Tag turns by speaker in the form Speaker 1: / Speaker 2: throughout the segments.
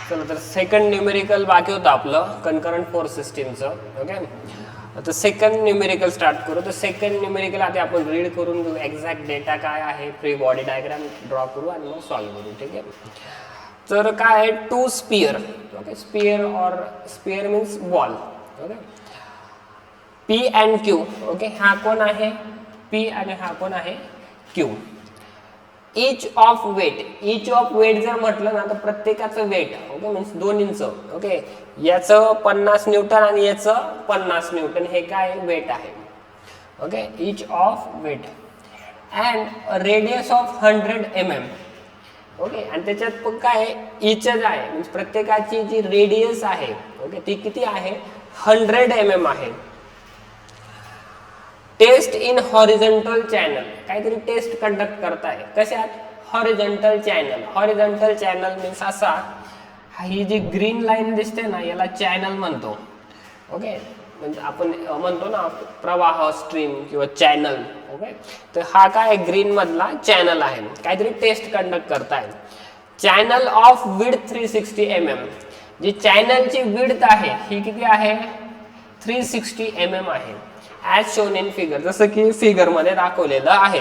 Speaker 1: चला तर second numerical बाकी होतं आपलं कनकरंट फोर्स सिस्टीमचं. ओके, आता सेकंड न्यूमेरिकल स्टार्ट करू. तर सेकंड न्यूमेरिकल आधी आपण रीड करून घेऊ, एक्झॅक्ट डेटा काय आहे, फ्री बॉडी डायग्राम ड्रॉ करू आणि मग सॉल्व्ह करू. ठीक आहे, तर काय आहे, टू स्पियर. ओके, स्पियर और sphere means ball. Okay, P and Q. Okay, हा कोण आहे पी आणि हा कोण आहे Q. Each of weight, each of weight जर म्हटलं ना तर प्रत्येकाचं weight. Okay, means 2 inch. Okay, याचं 50 न्यूटन आणि याचं 50 न्यूटन, हे काय वेट आहे. Okay, each of weight and radius of 100 mm. Okay, आणि त्याच्यात पण काय इचच आहे, मीन्स प्रत्येकाची जी रेडियस आहे ओके ती किती आहे 100 mm आहे. टेस्ट इन हॉरिझॉन्टल चॅनल, काहीतरी टेस्ट कंडक्ट करताय. कशात, horizontal channel. Horizontal channel means असा, ही जी ग्रीन लाईन दिसते ना याला चॅनल म्हणतो. ओके, म्हणजे आपण म्हणतो ना प्रवाह, स्ट्रीम किंवा चॅनल. ओके, तर हा काय ग्रीन मधला चॅनल आहे, काहीतरी टेस्ट कंडक्ट करताय. Channel of width 360 mm. जी चॅनलची विड्थ आहे ही किती आहे 360 mm आहे, ॲज शोन इन फिगर, जसं की फिगर मध्ये दाखवलेलं आहे.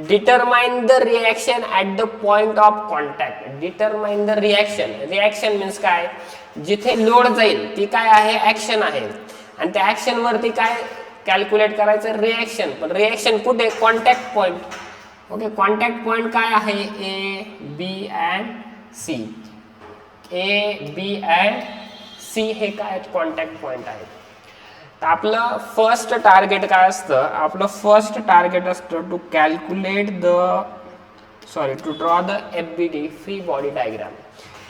Speaker 1: Determine the reaction at the point of contact. Determine the reaction, reaction means काय, जिथे लोड जाईल ती काय आहे ऍक्शन आहे, आणि त्या ऍक्शन वरती काय कॅल्क्युलेट करायचं रिॲक्शन. पण रिॲक्शन कुठे, contact point. Okay, contact point काय आहे A B and C. A B and C हे काय कॉन्टॅक्ट पॉइंट आहेत. तर आपलं फर्स्ट टार्गेट काय असतं, आपलं फर्स्ट टार्गेट असतं to calculate the to draw the FBD, free body diagram.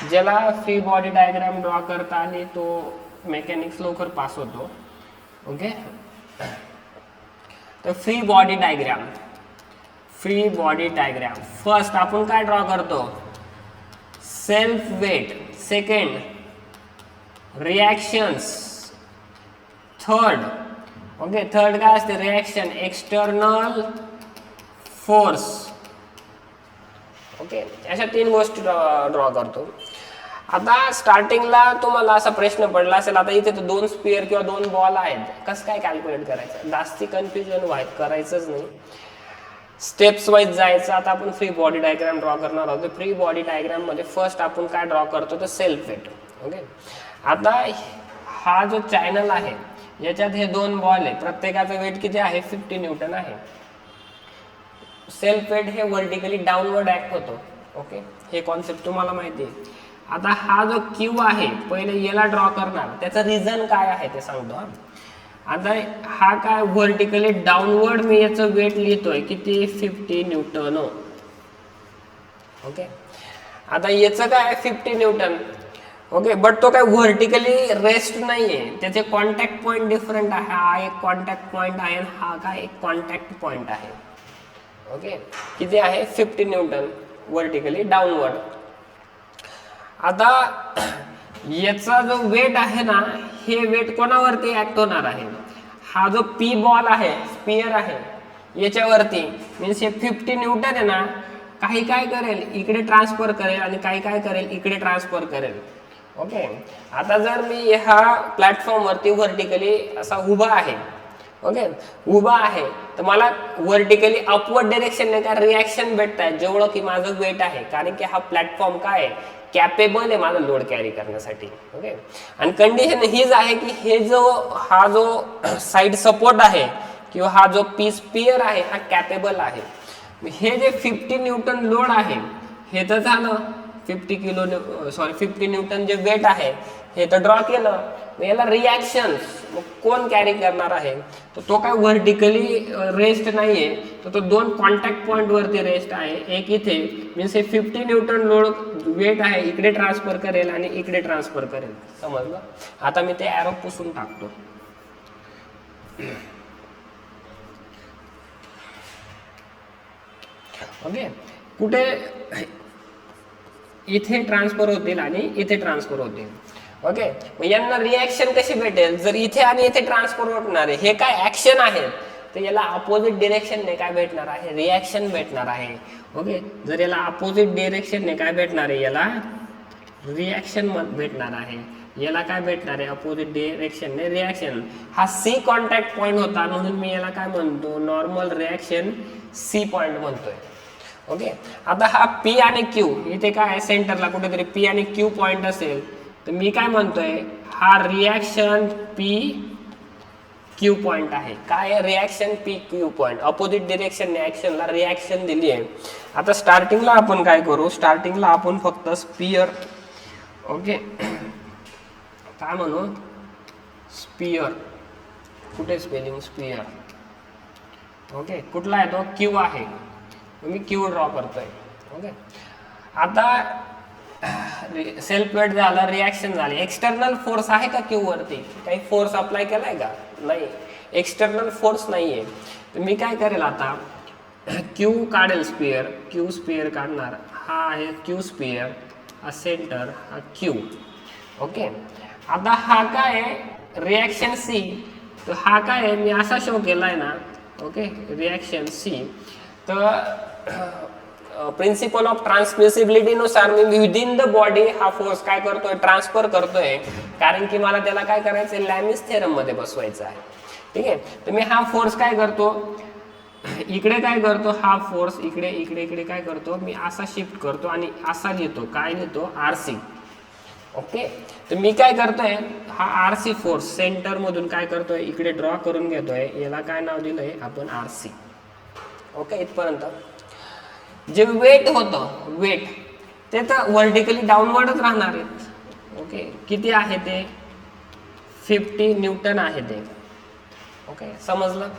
Speaker 1: ज्याला फ्री बॉडी डायग्राम ड्रॉ करता आली तो मेकॅनिक्स लवकर पास होतो. ओके, तर free body diagram, free body diagram first आपण काय ड्रॉ करतो, self weight. Second reactions. Third, okay third काय असते रिॲक्शन, एक्सटर्नल फोर्स. ओके, अशा 3 गोष्टी ड्रॉ करतो. आता स्टार्टिंगला तुम्हाला असा प्रश्न पडला असेल, आता इथे तर 2 स्पियर किंवा 2 बॉल आहेत, कसं काय कॅल्क्युलेट करायचं, जास्ती कन्फ्युजन करायचंच नाही, स्टेप्स वाईज जायचं. आता आपण फ्री बॉडी डायग्राम ड्रॉ करणार आहोत. फ्री बॉडी डायग्राम मध्ये फर्स्ट आपण काय ड्रॉ करतो तर सेल्फ वेट. ओके, आता हा जो चॅनल आहे याच्यात हे 2 बॉल आहे, प्रत्येकाचं वेट किती आहे 50 न्यूटन आहे. सेल्फ वेट हे वर्टिकली डाऊनवर्ड ऍक्ट होतो. ओके, हे कॉन्सेप्ट तुम्हाला माहिती आहे. आता हा जो क्यू आहे पहिले याला ड्रॉ करणार, त्याचं रिझन काय आहे ते सांगतो. आता हा काय वर्टिकली डाऊनवर्ड मी याचं वेट लिहितोय किती 50 न्यूटन. ओके, आता याचं काय 50 न्यूटन. ओके, बट तो काय व्हर्टिकली रेस्ट नाहीये, त्याचे कॉन्टॅक्ट पॉइंट डिफरंट आहे. हा एक कॉन्टॅक्ट पॉइंट आहे, हा काय एक कॉन्टॅक्ट पॉइंट आहे. ओके, किती आहे 50 न्यूटन व्हर्टिकली डाऊनवर्ड. आता याचा जो वेट आहे ना हे वेट कोणावरती ऍक्ट होणार आहे, हा जो पी बॉल आहे स्पियर आहे याच्यावरती, मीन्स हे 50 न्यूटन आहे ना, काही काय करेल इकडे ट्रान्सफर करेल आणि काही काय करेल इकडे ट्रान्सफर करेल. ओके, आता जर मी ह्या प्लॅटफॉर्म वरती व्हर्टिकली असा उभा आहे, ओके उभा आहे, तर मला व्हर्टिकली अपवर्ड डायरेक्शनने काय रिॲक्शन भेटत आहे जेवढं की माझं वेट आहे, कारण की हा प्लॅटफॉर्म काय आहे कॅपेबल आहे माझा लोड कॅरी करण्यासाठी. ओके, आणि कंडिशन हीच आहे की हा जो साइड सपोर्ट आहे किंवा हा जो पी स्पियर आहे हा कॅपेबल आहे. हे जे 50 न्यूटन लोड आहे हे तर झालं 50 न्यूटन जे वेट आहे हे तर ड्रॉ केलं. याला रिॲक्शन्स मग कोण कॅरी करणार आहे, तर तो काय व्हर्टिकली रेस्ट नाहीये, तर तो 2 कॉन्टॅक्ट पॉइंट वरती रेस्ट आहे. एक इथे मीन्स हे 50 न्यूटन लोड वेट आहे इकडे ट्रान्सफर करेल आणि इकडे ट्रान्सफर करेल. समजलं. आता मी ते ॲरो पुसून टाकतो. ओके, कुठे इथे ट्रान्सफर होतील आणि इथे ट्रान्सफर होतील. ओके, मग यांना रिॲक्शन कशी भेटेल, जर इथे आणि इथे ट्रान्सफर होणार आहे, हे काय ऍक्शन आहेत, तर याला अपोजिट डिरेक्शनने काय भेटणार आहे रिॲक्शन भेटणार आहे. ओके, जर याला अपोजिट डिरेक्शनने काय भेटणार आहे याला रिॲक्शन भेटणार आहे, याला काय भेटणार आहे अपोजिट डिरेक्शनने रिॲक्शन. हा सी कॉन्टॅक्ट पॉईंट होता म्हणून मी याला काय म्हणतो नॉर्मल रिॲक्शन सी पॉईंट म्हणतोय. ओके, आता हा पी आणि क्यू इथे काय आहे सेंटरला कुठेतरी पी आणि क्यू पॉईंट असेल तर मी काय म्हणतोय हा रिॲक्शन पी क्यू पॉईंट आहे. काय reaction P Q point, opposite डिरेक्शनने ऍक्शनला रिॲक्शन दिली आहे. आता स्टार्टिंगला आपण काय करू, स्टार्टिंगला आपण फक्त स्पियर, ओके काय म्हणू स्पियर, कुठे स्पेलिंग स्पियर, ओके कुठला आहे तो क्यू आहे, मी क्यू ड्रॉ करतोय. ओके, आता सेल्फ वेट झालं, रिॲक्शन झाली, एक्सटर्नल फोर्स आहे का क्यू वरती, काही फोर्स अप्लाय केलाय का, नाही, एक्सटर्नल फोर्स नाहीये. तर मी काय करेल आता क्यू काढेल स्पियर, क्यू स्पियर काढणार, हा आहे क्यू स्पियर, हा सेंटर, हा क्यू. ओके, आता हा काय आहे रिॲक्शन सी, तर हा काय आहे मी असा शो केलाय ना, ओके रिॲक्शन सी. तर प्रिन्सिपल ऑफ ट्रान्समिसिबिलिटी नुसार मी विदिन द बॉडी हा फोर्स काय करतोय ट्रान्सफर करतोय, कारण की मला त्याला काय करायचंय लॅमिस थेरम मध्ये बसवायचं आहे. ठीक आहे, तर मी हा फोर्स काय करतो इकडे काय करतो, हा फोर्स इकडे इकडे इकडे काय करतो मी असा शिफ्ट करतो आणि असा लिहितो, काय लिहितो आरसी. ओके, तर मी काय करतोय हा आरसी फोर्स सेंटर मधून काय करतोय इकडे ड्रॉ करून घेतोय, याला काय नाव दिलंय आपण आरसी. ओके, इथपर्यंत जे वेट होतं वेट ते तर व्हर्टिकली डाऊनवर्डच राहणार आहेत. ओके, किती आहे ते 50 न्यूटन आहे ते. ओके, समजलं.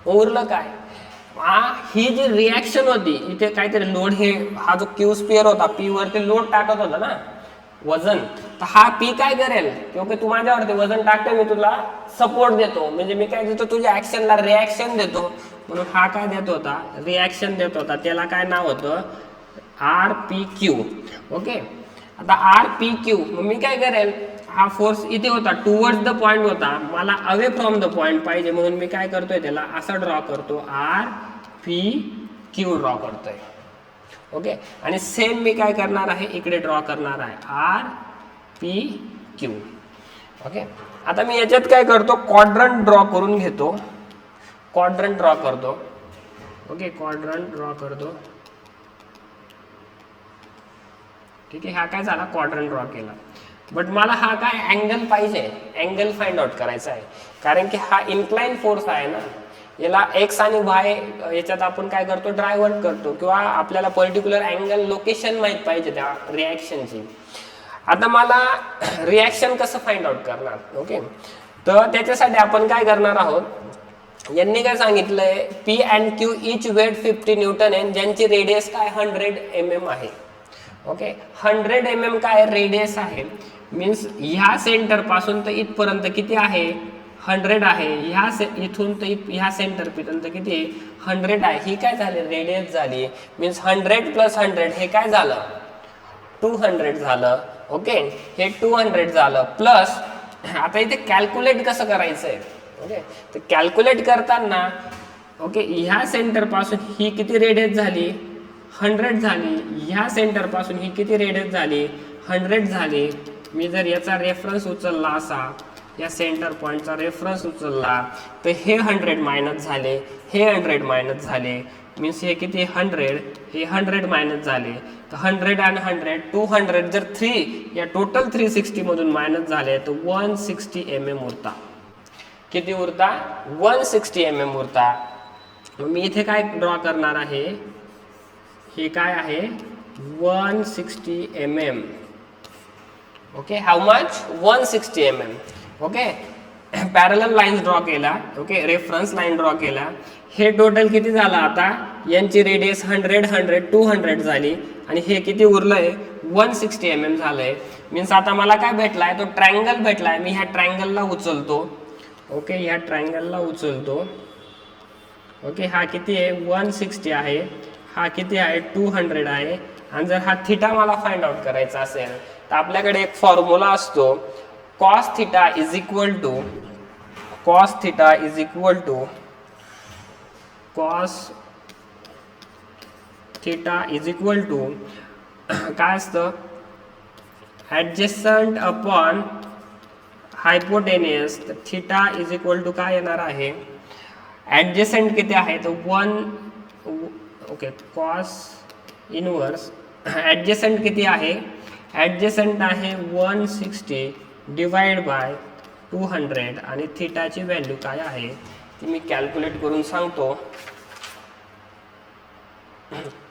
Speaker 1: उरलं काय, ही जी रिॲक्शन होती इथे काहीतरी लोड, हे हा जो क्यू स्पियर होता पी वरती लोड टाकत होता ना वजन, तर हा पी काय करेल किंवा तू माझ्यावरती वजन टाकते मी तुला सपोर्ट देतो, म्हणजे मी काय देतो तुझ्या ऍक्शनला रिॲक्शन देतो, म्हणून हा काय देत होता रिॲक्शन देत होता, त्याला काय नाव होतं आर पी क्यू. ओके, आता आर पी क्यू मी काय करेल हा फोर्स इथे होता टुवर्ड्स द पॉइंट होता, मला अवे फ्रॉम द पॉइंट पाहिजे म्हणून मी काय करतोय त्याला असं ड्रॉ करतो आर पी क्यू ड्रॉ करतोय. ओके, आणि सेम मी काय करणार आहे इकडे ड्रॉ करणार आहे आर पी क्यू. ओके, आता मी याच्यात काय करतो क्वाड्रंट ड्रॉ करून घेतो, क्वाड्रंट ड्रॉ करतो. ओके, क्वाड्रंट ड्रॉ करतो. ठीक आहे, हा काय झाला क्वाड्रंट ड्रॉ केला, बट मला हा काय अँगल पाहिजे, अँगल फाइंड आउट करायचा आहे, कारण की हा इन्क्लाइन फोर्स आहे ना, याला एक्स आणि वाय याच्यात आपण काय करतो ड्रायव्हर्ट करतो, किंवा आपल्याला पर्टिक्युलर अँगल लोकेशन माहित पाहिजे त्या रिॲक्शनची. आता मला रिॲक्शन कसं फाइंड आउट करणार. ओके, तर त्याच्यासाठी आपण काय करणार आहोत, यांनी काय सांगितलंय P and Q each weight 50 newton आहे, ज्यांची रेडियस काय 100 mm आहे. ओके, 100 mm काय रेडियस आहे, मीन्स ह्या सेंटर पासून तर इथपर्यंत किती आहे 100 आहे, इथून तर ह्या सेंटर पर्यंत किती 100 आहे, ही काय झाली रेडियस झाली, मीन्स 100 + 100 हे काय झालं 200 झालं. ओके, हे 200 झालं प्लस, आता इथे कॅल्क्युलेट कसं करायचंय. ओके, तर कॅल्क्युलेट करताना ओके ह्या सेंटर पासून ही किती रेडियस झाली 100 झाली, ह्या सेंटर पासून ही किती रेडियस झाली 100 झाली. मी जर याचा रेफरन्स उचलला असा, या सेंटर पॉइंटचा रेफरन्स उचलला तर हे 100 मायनस झाले, हे 100 मायनस झाले, मीन्स हे किती 100 हे 100 मायनस झाले, तर 100 आणि 100 200 जर 3 या टोटल 360 मधून मायनस झाले तर 160 mm उरता. किती उरता 160 mm उरता. मी इथे काय ड्रॉ करणार आहे, हे काय आहे 160 mm. Okay, how much 160 mm. Okay, parallel lines draw केला. ओके, रेफरन्स लाईन ड्रॉ केला. हे टोटल किती झालं आता, यांची रेडियस 100 100 200 झाली आणि हे किती उरलंय 160 mm झालंय. मीन्स आता मला काय भेटलाय तो ट्रायंगल भेटलाय, मी ह्या ट्रायंगलला उचलतो. ओके, ह्या ट्रायंगलला उचलतो. ओके, हा किती आहे 160 आहे, हा किती आहे 200 आहे, आणि जर हा थिटा मला फाइंड आउट करायचा असेल तर आपल्याकडे एक फॉर्म्युला असतो cos theta is equal to cos theta is equal to cos theta is equal to काय असतं ॲडजस्टंट अपॉन हायपोटेनियस, तर थिटा इज इक्वल टू काय येणार आहे, ॲडजस्टंट किती आहे तर 1, ओके, कॉस इनवर्स, ॲडजस्टंट किती आहे, ॲडजस्टंट आहे 160 डिवाइड बाय 200 आणि थिटाची व्हॅल्यू काय आहे ती मी कॅल्क्युलेट करून सांगतो.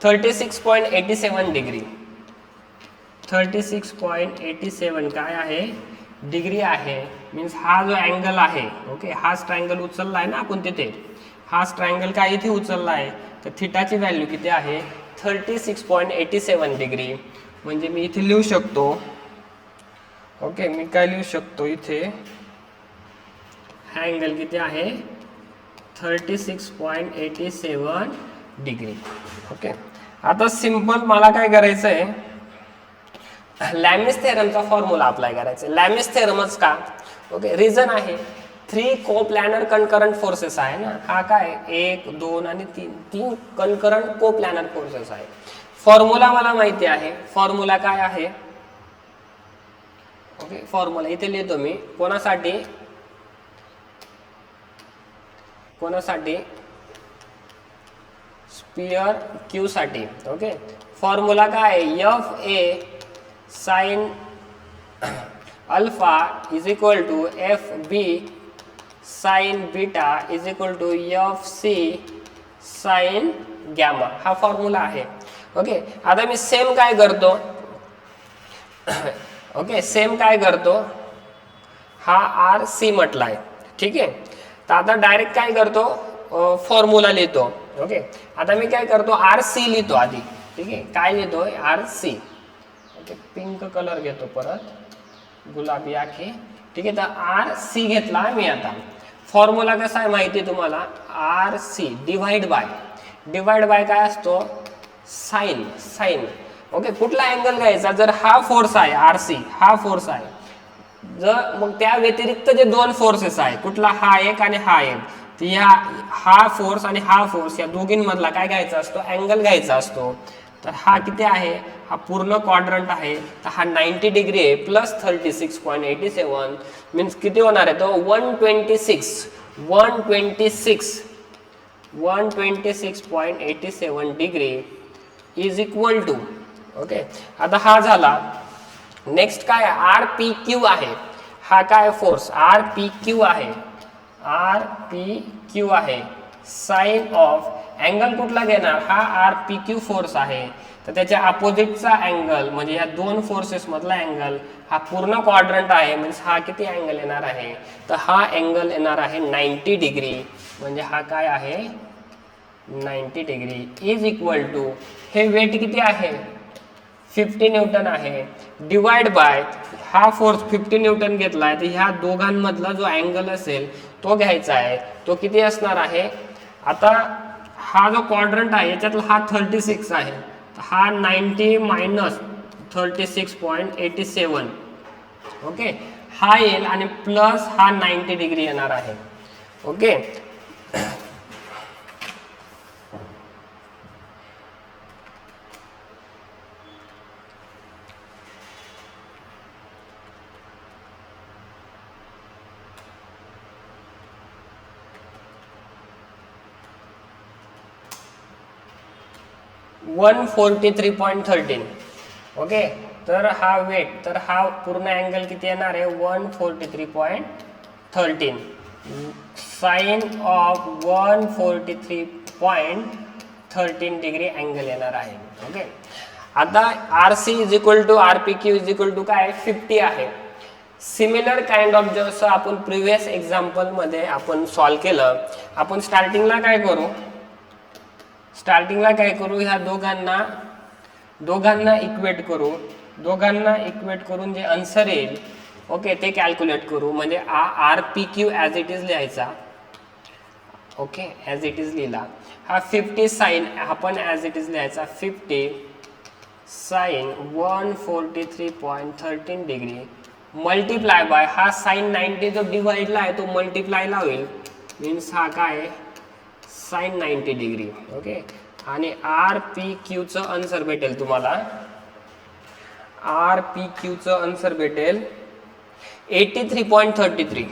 Speaker 1: 36.87 डिग्री, 36.87 काय आहे डिग्री आहे. मीन्स हा जो अँगल आहे, ओके, हाच ट्रायंगल उचलला आहे ना आपण तिथे, हाच ट्रायंगल काय इथे उचलला आहे, तर थिटाची व्हॅल्यू किती आहे 36.87 डिग्री. म्हणजे मी इथे लिहू शकतो, ओके, मी काय लिहू शकतो इथे, हा अँगल किती आहे 36.87 डिग्री. ओके, आता सिंपल मला काय करायचं आहे, लॅमिस थेरमचा फॉर्म्युला अप्लाय करायचा. लॅमिस थेरमच का, ओके, रिझन आहे 3 कोप्लॅनर कनकरंट फोर्सेस आहे ना, हा काय 1, 2 आणि 3 कनकरंट कोप्लॅनर फोर्सेस आहे. फॉर्म्युला मला माहिती आहे, फॉर्म्युला काय आहे, ओके, फॉर्म्युला इथे लिहितो मी, कोणासाठी स्पियर क्यू साठी. ओके, फॉर्म्युला काय आहे, F A sine alpha is equal to F B sine beta is equal to F C sine gamma, हा फॉर्म्युला आहे. ओके, आता मी सेम काय करतो, ओके, सेम काय करतो, हा आर सी म्हटला आहे, ठीक आहे. तर आता डायरेक्ट काय करतो, फॉर्म्युला लिहितो. ओके, आता मी काय करतो आर सी लिहितो आधी, ठीक आहे, काय लिहितोय R C. Okay, pink colour घेतो परत, गुलाबी आखी, ठीक आहे. तर आर सी घेतला मी. आता फॉर्म्युला कसा आहे माहिती आहे तुम्हाला, आर सी डिवाइड बाय काय असतो साइन. ओके, कुठला अँगल घ्यायचा, जर हा फोर्स आहे आर सी, हा फोर्स आहे, जर मग त्या व्यतिरिक्त जे 2 फोर्सेस आहे, कुठला हा एक आणि हा एक, तर हा फोर्स आणि हा फोर्स या दोघींमधला काय घ्यायचा असतो, अँगल घ्यायचा असतो. तर हा किती आहे, हा पूर्ण क्वाड्रंट आहे, तर हा 90 डिग्री आहे प्लस 36.87 मीन्स किती होणार आहे तो 126.87 degree is equal to. Okay, आता हा झाला. नेक्स्ट काय आर पी क्यू आहे, हा काय फोर्स आर पी क्यू आहे, साइन ऑफ अँगल कुठला घेणार, हा आर पी क्यू फोर्स आहे, तर त्याच्या अपोजिटचा अँगल म्हणजे ह्या 2 फोर्सेस मधला अँगल हा पूर्ण क्वाड्रंट आहे. मीन्स हा किती अँगल येणार आहे, तर हा अँगल येणार आहे 90 डिग्री. म्हणजे हा काय आहे 90 डिग्री इज इक्वल टू, हे वेट किती आहे 50 न्यूटन आहे, डिवाइड बाय हा फोर्स 50 न्यूटन घेतला आहे, तर ह्या दोघांमधला जो अँगल असेल तो घ्यायचा आहे, तो किती असणार आहे. आता हा जो क्वाड्रंट आहे याच्यातला हा 36 आहे, हा 90 मायनस 36.87, ओके, हा येईल आणि प्लस हा 90 डिग्री येणार आहे. ओके, 143.13. ओके, तर हा वेट, तर हा पूर्ण अँगल किती येणार आहे 143.13 साइन ऑफ 143.13 डिग्री अँगल येणार आहे. ओके, आता R C is equal to R P Q is equal to काय 50 आहे. सिमिलर काइंड ऑफ जसं आपण प्रिव्हियस एक्झाम्पल मध्ये आपण सॉल्व केलं, आपण स्टार्टिंगला काय करू, ह्या दोघांना इक्वेट करून जे आन्सर येईल, ओके, ते कॅल्क्युलेट करू. म्हणजे R P Q as it is लिहायचा. ओके, ॲज इट इज लिहिला. हा 50 साइन आपण ॲज इट इज लिहायचा 50 साइन 143.13 डिग्री मल्टिप्लाय बाय हा साइन 90 जो डिवाइडला आहे तो मल्टिप्लायला होईल. मीन्स हा काय साइन 90 डिग्री. ओके, आणि आर पी क्यूचं आन्सर भेटेल तुम्हाला. आर पी क्यूचं आन्सर भेटेल 83.33.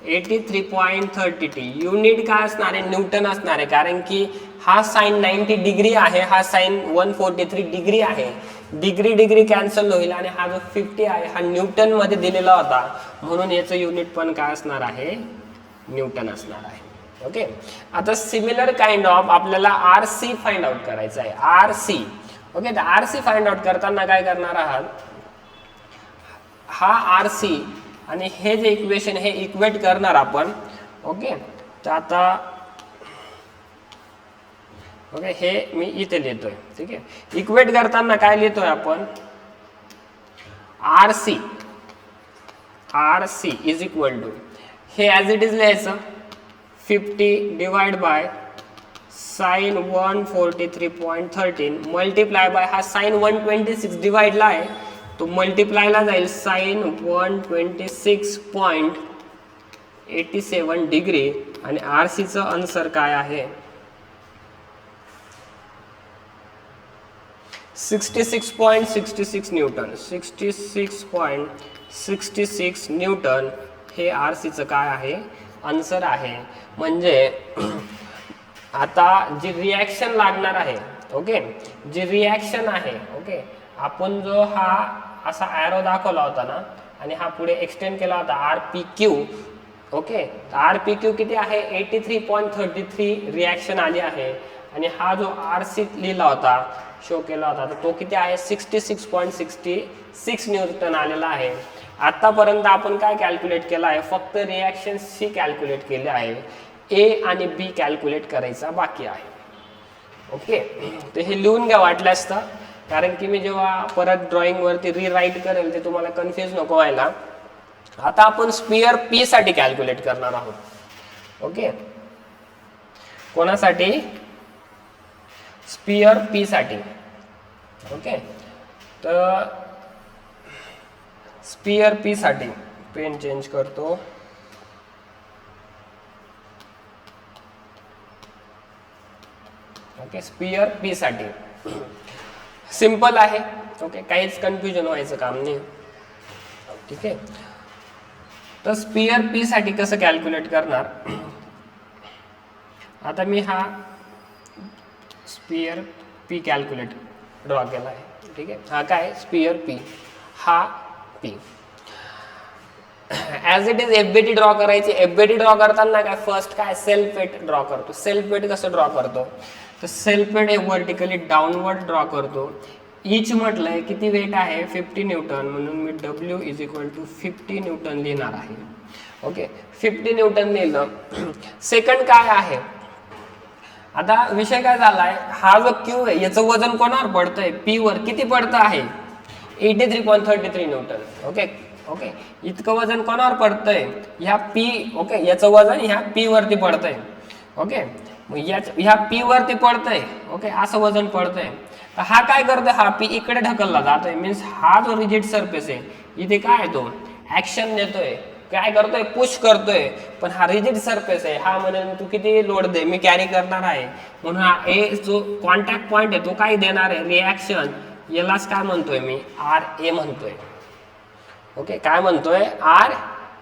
Speaker 1: 83.33 युनिट काय असणार आहे, न्यूटन असणार आहे, कारण की हा साइन 90 डिग्री आहे, हा साइन 143 डिग्री आहे. डिग्री डिग्री कॅन्सल होईल आणि हा जो 50 आहे हा न्यूटन मध्ये दिलेला होता, म्हणून याचं युनिट पण काय असणार आहे, न्यूटन असणार आहे. ओके. आता सिमिलर काइंड ऑफ आपल्याला आर सी फाइंड आउट करायचं आहे. R C. ओके. तर आर सी फाइंड आउट करताना काय करणार आहात, हा आर सी आणि हे जे इक्वेशन हे इक्वेट करणार आपण. ओके. तर आता ओके हे मी इथे लिहितोय. ठीक आहे. इक्वेट करताना काय लिहितोय आपण, R C is equal to, हे ॲज इट इज लिहायचं 50 divide by sine 143.13 multiply by हा साइन 126 डिवाइडला आहे, तो मल्टिप्लायला जाईल साइन 126.87 डिग्री आणि आर सीचं आन्सर काय आहे 66.66 न्यूटन. 66.66 न्यूटन हे आर सीचं काय आहे, आन्सर आहे. म्हणजे आता जी रिॲक्शन लागणार आहे, ओके, जी रिॲक्शन आहे, ओके, आपण जो हा असा ॲरो दाखवला होता ना आणि हा पुढे एक्सटेंड केला होता R P Q. Okay. R P Q किती आहे 83.33 रिॲक्शन आली आहे आणि हा जो आर सी लिहिला होता, शो केला होता, तर तो किती आहे 66.66 न्यूटन आलेला आहे. आतापर्यंत आपण काय कॅल्क्युलेट केलं आहे, फक्त रिॲक्शन सी कॅल्क्युलेट केले आहे, ए आणि बी कॅल्क्युलेट करायचा बाकी आहे. ओके. तर हे लिहून घ्या वाटल्यास तर, कारण की मी जेव्हा परत ड्रॉइंगवरती रिराईट करेल ते तुम्हाला कन्फ्यूज नको व्हायला. आता आपण स्पियर पी साठी कॅल्क्युलेट करणार आहोत. ओके. कोणासाठी, स्पियर पी साठी. ओके. तर स्पियर पी साठी पेन चेंज करतो. ओके. स्पियर पी साठी सिंपल आहे. ओके. काहीच कन्फ्युजन व्हायचं काम नाही. ठीक आहे. तर स्पियर पी साठी कसं कॅल्क्युलेट करणार, आता मी हा स्पियर पी कॅल्क्युलेट ड्रॉ केला आहे. ठीक आहे. हा काय स्पियर पी, हा P. As it is FBD draw करायची. एफबीटी ड्रॉ करताना काय फर्स्ट काय सेल्फ वेट ड्रॉ करतो. सेल्फ वेट कसं ड्रॉ करतो, तर सेल्फ वेट हे वर्टिकली डाऊनवर्ड ड्रॉ करतो. इच म्हटलंय किती वेट आहे 50 न्यूटन, म्हणून मी W is equal to 50 newton लिहिणार आहे. ओके. 50 न्यूटन लिहिलं. सेकंड काय आहे, आता विषय काय झालाय, हा जो क्यू आहे याचं वजन कोणावर पडतंय, पी वर. किती पडतं आहे 83.33 न्यूटन. ओके. ओके. इतकं वजन कोणावर पडतंय, ह्या पी. ओके. याचं वजन ह्या पी वरती पडतंय. ओके. मग ह्या पी वरती पडतंय. ओके. असं वजन पडतंय. तर हा काय करतोय, हा पी इकडे ढकलला जातोय. मीन्स हा जो रिजिड सरफेस आहे इथे काय आहे, तो ऍक्शन देतोय, काय करतोय, पुश करतोय. पण हा रिजिड सरफेस आहे, हा म्हणून तू किती लोड दे, मी कॅरी करणार आहे. म्हणून हा ए जो कॉन्टॅक्ट पॉइंट आहे तो काय देणार आहे, रिॲक्शन. यालाच काय म्हणतोय मी, आर ए म्हणतोय. ओके. काय म्हणतोय, आर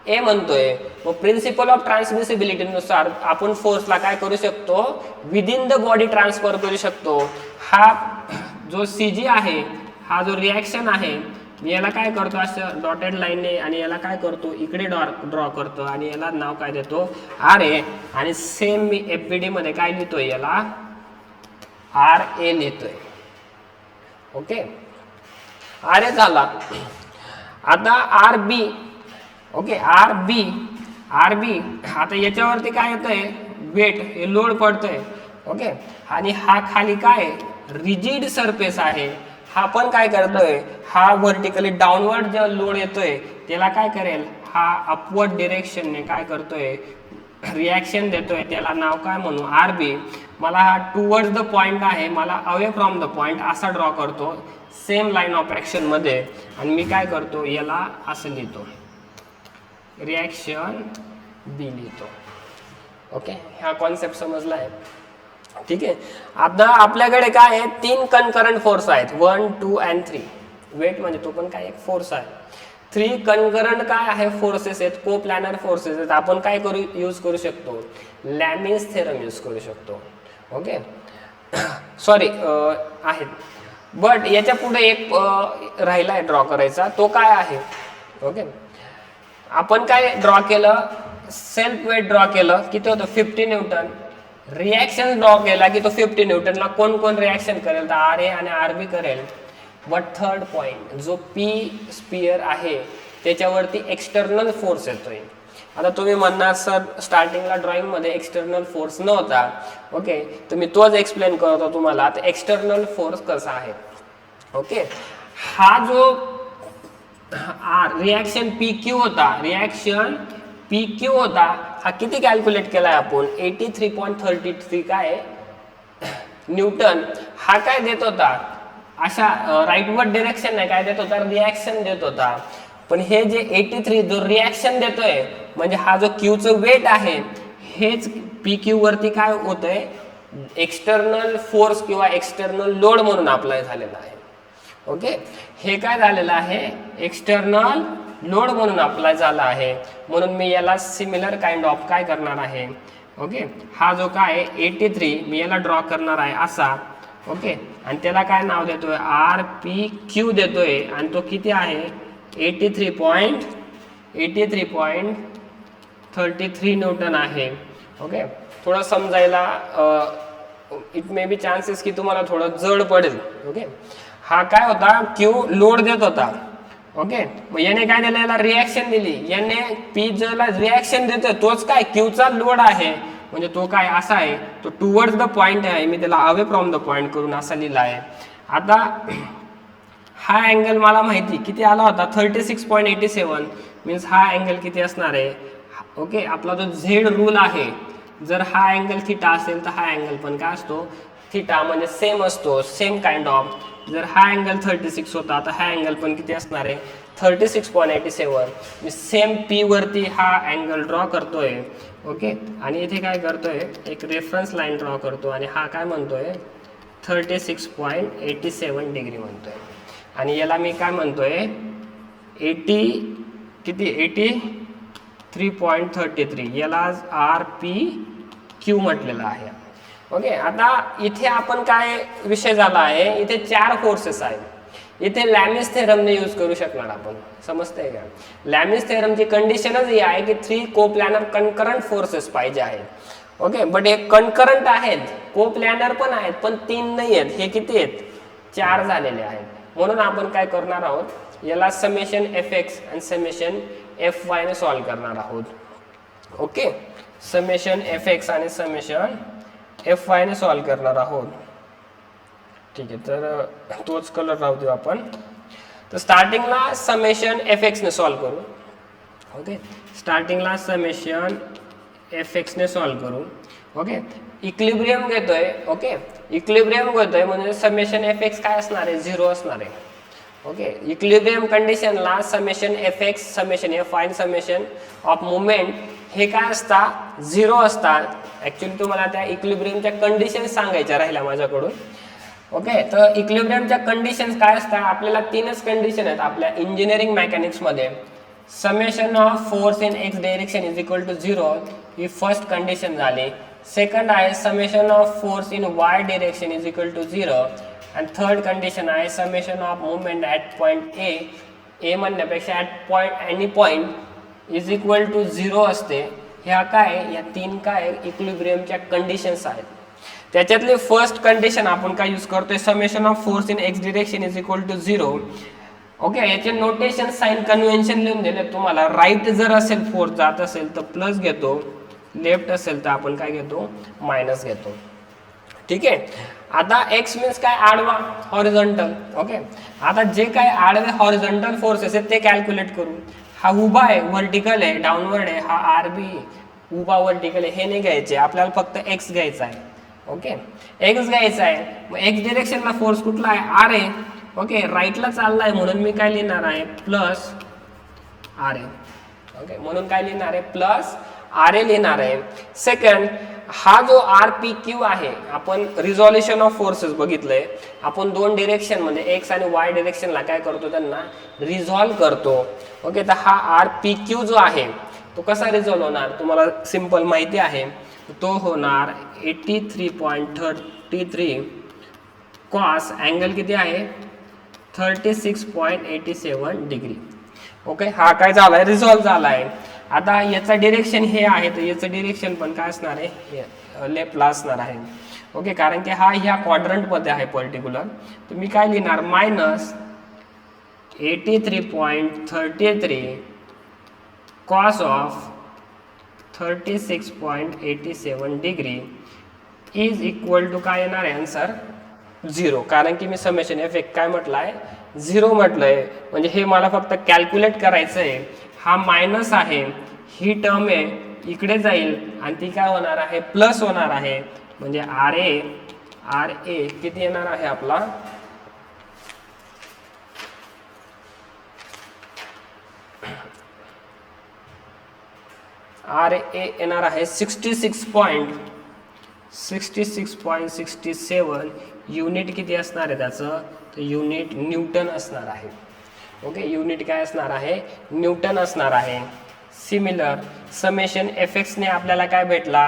Speaker 1: ए म्हणतोय. मग प्रिन्सिपल ऑफ ट्रान्समिसिबिलिटी नुसार आपण फोर्सला काय करू शकतो, विदिन द बॉडी ट्रान्सफर करू शकतो. हा जो सी जी आहे, हा जो रिॲक्शन आहे, मी याला काय करतो असं डॉटेड लाईनने, आणि याला काय करतो इकडे ड्रॉ करतो आणि याला नाव काय देतो आर ए. आणि सेम मी एफबीडी मध्ये काय लिहितोय, याला आर ए लिहितोय. ओके. आर ए झाला. आता R B. Okay. R B आता याच्यावरती काय येतंय, वेट, हे लोड पडतंय. ओके. आणि हा खाली काय रिजिड सरफेस आहे, हा पण काय करतोय, हा व्हर्टिकली डाऊनवर्ड जो लोड येतोय त्याला काय करेल, हा अपवर्ड डिरेक्शनने काय करतोय, रिॲक्शन देतोय. त्याला नाव काय म्हणू, आर बी. मला हा टुवर्ड्स द पॉइंट आहे, मला अवे फ्रॉम द पॉइंट असा ड्रॉ करतो सेम लाईन ऑफ ॲक्शन मध्ये. आणि मी काय करतो, याला असं लिहितो, रिॲक्शन बी लिहितो. ओके. हा कॉन्सेप्ट समजला आहे. ठीक आहे. आता आपल्याकडे काय आहे, 3 कनकरंट फोर्स आहेत, 1, 2 and 3. वेट म्हणजे तो पण काय एक फोर्स आहे. 3 कनकरंट काय आहे फोर्सेस आहेत, को प्लॅनर फोर्सेस आहेत. आपण काय करू यूज करू शकतो, लॅमिन्स थेरम यूज करू शकतो. ओके सॉरी आहेत, बट याच्या पुढे एक राहिला आहे ड्रॉ करायचा, तो काय आहे. ओके आपण काय ड्रॉ केलं, सेल्फ वेट ड्रॉ केलं, किती होतं 50 न्यूटन. रिॲक्शन ड्रॉ केला की तो 50 न्यूटनला कोण कोण रिॲक्शन करेल, तर आर ए आणि आर बी करेल. बट थर्ड पॉइंट जो पी स्पियर आहे त्याच्यावरती एक्सटर्नल फोर्स येतोय. आता तुम्ही म्हणणार सर स्टार्टिंगला ड्रॉइंगमध्ये एक्सटर्नल फोर्स नव्हता. ओके तर मी तोच एक्सप्लेन करतो तुम्हाला. आता एक्सटर्नल फोर्स कसा आहे. ओके हा जो रिॲक्शन पी क्यू होता, रिॲक्शन पी क्यू होता, हा किती कॅल्क्युलेट केलाय आपण 83.33 काय न्यूटन. हा काय देत होता, अशा राईटवर्ड डिरेक्शन नाही काय देत होता, रिॲक्शन देत होता. पण हे जे 83 जो रिॲक्शन देतोय म्हणजे हा जो क्यूचं वेट आहे हेच पी क्यू वरती काय होतंय, एक्सटर्नल फोर्स किंवा एक्सटर्नल लोड म्हणून अप्लाय झालेला आहे. ओके हे काय झालेलं आहे, एक्सटर्नल लोड म्हणून अप्लाय झाला आहे. म्हणून मी याला सिमिलर काइंड ऑफ काय करणार आहे. ओके हा जो काय 83 मी याला ड्रॉ करणार आहे असा. ओके आणि त्याला काय नाव देतोय, आर पी क्यू देतोय आणि तो किती आहे 83.33 न्यूटन आहे. ओके थोडं समजायला इट मे बी चान्सेस की तुम्हाला थोडं जड पडेल. ओके हा काय होता, क्यू लोड देत होता. ओके मग याने काय दिलं, याला रिॲक्शन दिली. याने पी ज्याला रिॲक्शन देतोय तोच काय क्यूचा लोड आहे. म्हणजे तो काय असा आहे, तो टुवर्ड्स द पॉइंट आहे. मी त्याला अवे फ्रॉम द पॉइंट करून असा लिहिला आहे. आता हा अँगल मला माहिती किती आला होता 36.87 मीन्स हा अँगल किती असणार आहे. ओके आपला जो झेड रूल आहे, जर हा अँगल थिटा असेल तर हा अँगल पण काय असतो थिटा, म्हणजे सेम असतो, सेम काइंड ऑफ. जर हा अँगल 36 होता तर हा अँगल पण किती असणार आहे 36.87. मी सेम पी वरती हा अँगल ड्रॉ करतोय. ओके आणि इथे काय करतोय, एक रेफरन्स लाईन ड्रॉ करतो आणि हा काय म्हणतोय 36.87 डिग्री म्हणतोय. आणि याला मी काय म्हणतोय 83.33 याला आर पी क्यू म्हटलेलं आहे. ओके आता इथे आपण काय विषय झाला आहे, इथे 4 फोर्सेस आहेत. इथे लॅमिन्स थेरमने यूज करू शकणार आपण, समजतंय का. लॅमिन्स थेरमची कंडिशनच ही आहे की 3 कोप्लॅनर कनकरंट फोर्सेस पाहिजे आहेत. ओके बट हे कनकरंट आहेत, कोप्लॅनर पण आहेत पण 3 नाही आहेत. हे किती आहेत 4 झालेले आहेत. म्हणून आपण काय करणार आहोत, याला समेशन एफ एक्स आणि समेशन एफ वाय ने सॉल्व्ह करणार आहोत. ओके समेशन एफ एक्स आणि समेशन एफ वाय ने सॉल्व्ह करणार आहोत. ठीक आहे तर तोच कलर राहू देऊ आपण. तर स्टार्टिंगला समेशन एफ एक्स ने सॉल्व्ह करू. ओके स्टार्टिंगला समेशन एफ एक्स ने सॉल्व्ह करू. ओके इक्लिब्रियम घेतोय. ओके इक्लिब्रियम घेतोय म्हणजे समेशन एफ एक्स काय असणार आहे 0 असणार आहे. ओके इक्लिब्रियम कंडिशनला summation F x summation F Y summation of movement हे काय असतात 0 असतात. ॲक्च्युली तुम्हाला त्या इक्लिब्रियमच्या कंडिशन सांगायच्या राहिल्या माझ्याकडून. ओके तर इक्लिब्रियमच्या कंडिशन्स काय असतात, आपल्याला 3च कंडिशन आहेत आपल्या इंजिनिअरिंग मेकॅनिक्समध्ये. Summation of force in X direction is equal to 0 ही फर्स्ट कंडिशन झाली. सेकंड आहे summation of force in Y direction is equal to 0 आणि थर्ड कंडिशन आहे summation of movement at point A म्हणण्यापेक्षा at point any point is equal to 0 असते. ह्या काय या 3 काय इक्विलिब्रियमच्या कंडिशन्स आहेत. त्याच्यातली फर्स्ट कंडिशन आपण काय यूज करतोय summation of force in X direction is equal to 0. Okay याचे नोटेशन साइन कन्व्हेन्शन लिहून दिले तुम्हाला. राईट जर असेल फोर्स जात असेल तर प्लस घेतो, लेफ्ट असेल तर आपण काय घेतो मायनस घेतो. ठीक आहे आता एक्स मीन्स काय आडवा हॉरिझॉन्टल. ओके आता जे काय आडवे हॉरिझॉन्टल फोर्सेस आहेत ते कॅल्क्युलेट करू. हा उभा आहे व्हर्टिकल आहे डाऊनवर्ड आहे, हा आर बी उभा व्हर्टिकल आहे, हे नाही घ्यायचे आपल्याला फक्त एक्स घ्यायचा आहे. ओके एक्स घ्यायचा आहे. मग एक्स डिरेक्शनला फोर्स कुठला आहे आर आहे. ओके राईटला चालला आहे म्हणून मी काय लिहिणार आहे प्लस आर ए. ओके म्हणून काय लिहिणार आहे प्लस आर ए लिहिणार आहे. सेकंड हा जो RPQ आहे, आपण रिझॉल्युशन ऑफ फोर्सेस बघितलंय, आपण दोन डिरेक्शन मध्ये एक्स आणि वाय डिरेक्शनला काय करतो, त्यांना रिझॉल्व करतो. ओके, तर हा RPQ जो आहे तो कसा रिझॉल्व होणार, तुम्हाला सिंपल माहिती आहे, तो होणार 83.33 कॉस अँगल किती आहे 36.87 डिग्री. ओके, हा काय झालाय रिझॉल्व झालाय. आता याचा डिरेक्शन हे आहे, तर याचं डिरेक्शन पण काय असणार आहे, लेफ्टला असणार आहे. ओके, कारण की हा ह्या क्वाड्रंट मध्ये आहे पर्टिक्युलर, तर मी काय लिहिणार minus 83.33 cos of 36.87 degree is equal to काय येणार आहे आन्सर 0. कारण की मी समेशन इफेक्ट काय म्हटलंय 0 म्हटलंय, म्हणजे हे मला फक्त कॅल्क्युलेट करायचं आहे. हा मायनस आहे, ही टर्म आहे इकडे जाईल आणि ती काय होणार आहे प्लस होणार आहे, म्हणजे आर ए किती येणार आहे आपला येणार आहे 66.67 युनिट. किती असणार आहे त्याचं, तर युनिट न्यूटन असणार आहे. ओके, युनिट काय असणार आहे न्यूटन असणार आहे. सिमिलर समेशन एफएक्सने आपल्याला काय भेटला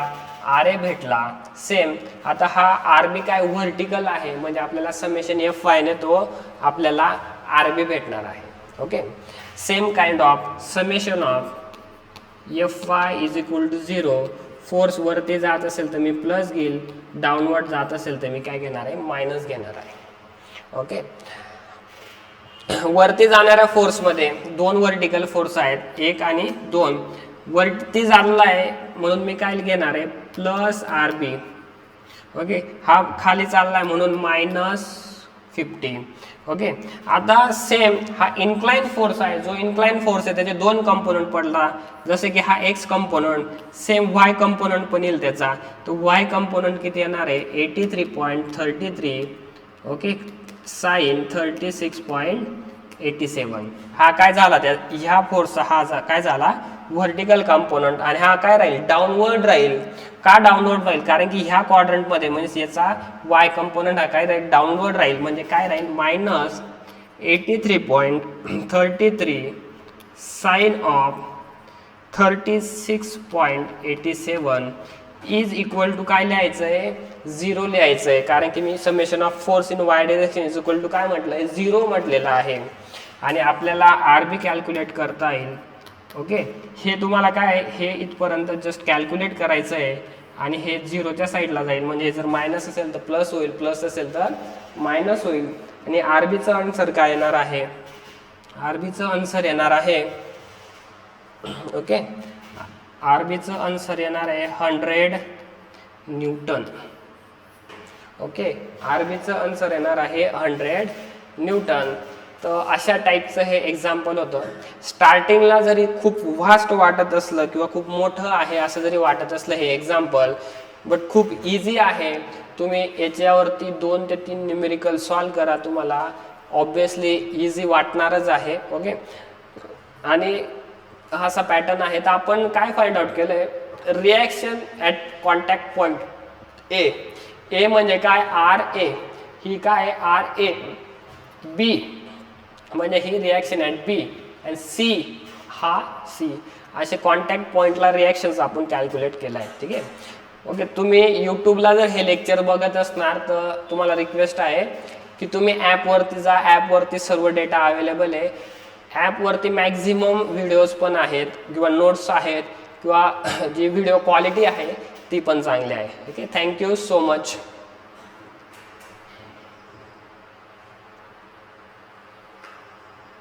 Speaker 1: RA भेटला. सेम आता हा RB काय व्हर्टिकल आहे, म्हणजे आपल्याला समेशन FY ने तो आपल्याला RB भेटणार आहे. Okay, same kind of summation of FY is equal to 0. Force वरती जात असेल तर मी प्लस घेईल, डाऊनवर्ड जात असेल तर मी काय घेणार आहे मायनस घेणार आहे. ओके, वरती जाणाऱ्या फोर्स मध्ये दोन वर्टिकल फोर्स आहेत, 1 आणि 2. वरती चालला आहे म्हणून मी काय घेणार आहे प्लस RB. ओके, हा खाली चाललाय म्हणून -50. ओके, आता सेम हा इन्क्लाइन फोर्स आहे, जो इन्क्लाइन फोर्स आहे त्याचे दोन कंपोनंट पडला, जसे की हा x component, same Y component पण येईल त्याचा. तो वाय कंपोनंट किती येणार आहे 83.33. Okay, sine 36.87. हा काय झाला त्या ह्या फोर्सचा हा काय झाला व्हर्टिकल कंपोनंट, आणि हा काय राहील डाऊनवर्ड राहील. का डाऊनवर्ड राहील, कारण की ह्या क्वाड्रंट मध्ये म्हणजे याचा वाय कंपोनंट हा काय राहील डाऊनवर्ड राहील, म्हणजे काय राहील -83.33 sine of 36.87 is equal to काय लिहायचं आहे 0 लिहायचं आहे. कारण की मी summation of force in Y direction is equal to काय म्हटलंय 0 म्हटलेलं आहे, आणि आपल्याला RB कॅल्क्युलेट करता येईल. ओके, हे तुम्हाला काय हे इथपर्यंत जस्ट कॅल्क्युलेट करायचं आहे, आणि हे 0च्या साईडला जाईल, म्हणजे जर मायनस असेल तर प्लस होईल, प्लस असेल तर मायनस होईल. आणि RBचं आन्सर काय येणार आहे, RBचं आन्सर येणार आहे ओके, RBचं आन्सर येणार आहे 100 न्यूटन. ओके, RBचं आन्सर येणार आहे 100 न्यूटन. तर अशा टाईपचं हे एक्झाम्पल होतं. स्टार्टिंगला जरी खूप व्हास्ट वाटत असलं किंवा खूप मोठं आहे असं जरी वाटत असलं हे एक्झाम्पल, बट खूप इझी आहे. तुम्ही याच्यावरती 2 ते 3 न्यूमेरिकल सॉल्व करा, तुम्हाला ऑब्विसली इझी वाटणारच आहे. ओके, आणि हा असा पॅटर्न आहे. तर आपण काय फाइंड आउट केलंय, reaction at contact point A म्हणजे काय RA, ही काय RA. B म्हणजे ही रिॲक्शन ॲट B, आणि C हा C. असे कॉन्टॅक्ट पॉइंटला रिॲक्शन्स आपण कॅल्क्युलेट केला आहे. ठीक आहे. ओके, तुम्ही यूट्यूबला जर हे लेक्चर बघत असणार तर तुम्हाला रिक्वेस्ट आहे की तुम्ही ॲपवरती जा, ॲपवरती सर्व डेटा अवेलेबल आहे. ॲपवरती मॅक्झिमम व्हिडिओज पण आहेत किंवा नोट्स आहेत, किंवा जी व्हिडिओ क्वालिटी आहे ती पण चांगली आहे. Okay, thank you so much.